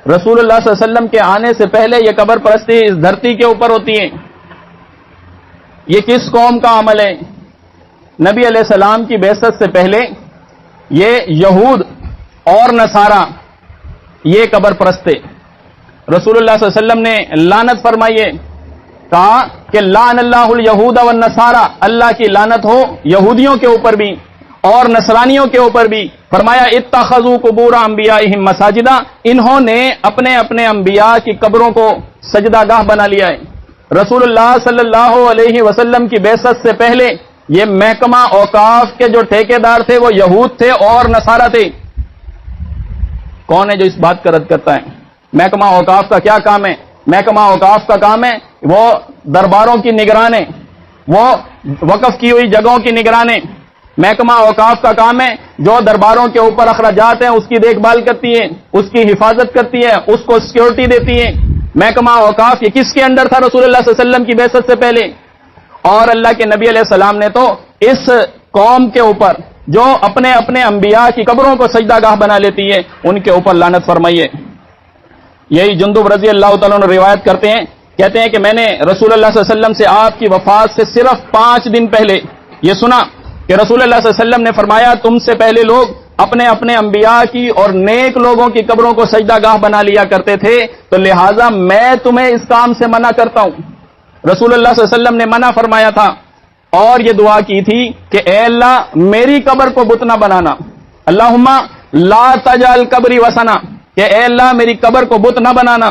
رسول اللہ صلی اللہ علیہ وسلم کے آنے سے پہلے یہ قبر پرستی اس دھرتی کے اوپر ہوتی ہے۔ یہ کس قوم کا عمل ہے؟ نبی علیہ السلام کی بعثت سے پہلے یہ یہود اور نصارہ یہ قبر پرست تھے۔ رسول اللہ صلی اللہ علیہ وسلم نے لعنت فرمائی ہے، کہا کہ لعن اللہ الیہود والنصارى، اللہ کی لعنت ہو یہودیوں کے اوپر بھی اور نصرانیوں کے اوپر بھی۔ فرمایا اتخذوا قبور انبیائہم مساجدا، انہوں نے اپنے اپنے انبیاء کی قبروں کو سجدہ گاہ بنا لیا ہے۔ رسول اللہ صلی اللہ علیہ وسلم کی بعثت سے پہلے یہ محکمہ اوقاف کے جو ٹھیکیدار تھے وہ یہود تھے اور نصارہ تھے۔ کون ہے جو اس بات کا رد کرتا ہے؟ محکمہ اوقاف کا کیا کام ہے؟ محکمہ اوقاف کا کام ہے وہ درباروں کی نگران ہے، وہ وقف کی ہوئی جگہوں کی نگران ہے۔ محکمہ اوقاف کا کام ہے جو درباروں کے اوپر اخراجات ہیں اس کی دیکھ بھال کرتی ہے، اس کی حفاظت کرتی ہے، اس کو سیکورٹی دیتی ہے۔ محکمہ اوقاف یہ کس کے اندر تھا رسول اللہ صلی اللہ علیہ وسلم کی بعثت سے پہلے؟ اور اللہ کے نبی علیہ السلام نے تو اس قوم کے اوپر جو اپنے اپنے انبیاء کی قبروں کو سجدہ گاہ بنا لیتی ہے ان کے اوپر لعنت فرمائی ہے۔ یہی جندب رضی اللہ تعالیٰ عنہ روایت کرتے ہیں، کہتے ہیں کہ میں نے رسول اللہ صلی اللہ علیہ وسلم سے آپ کی وفات سے صرف 5 دن پہلے یہ سنا کہ رسول اللہ صلی اللہ علیہ وسلم نے فرمایا تم سے پہلے لوگ اپنے اپنے انبیاء کی اور نیک لوگوں کی قبروں کو سجدہ گاہ بنا لیا کرتے تھے، تو لہٰذا میں تمہیں اس کام سے منع کرتا ہوں۔ رسول اللہ صلی اللہ علیہ وسلم نے منع فرمایا تھا اور یہ دعا کی تھی کہ اے اللہ میری قبر کو بت نہ بنانا، اللہم لا تجعل قبری وثنا، کہ اے اللہ میری قبر کو بت نہ بنانا۔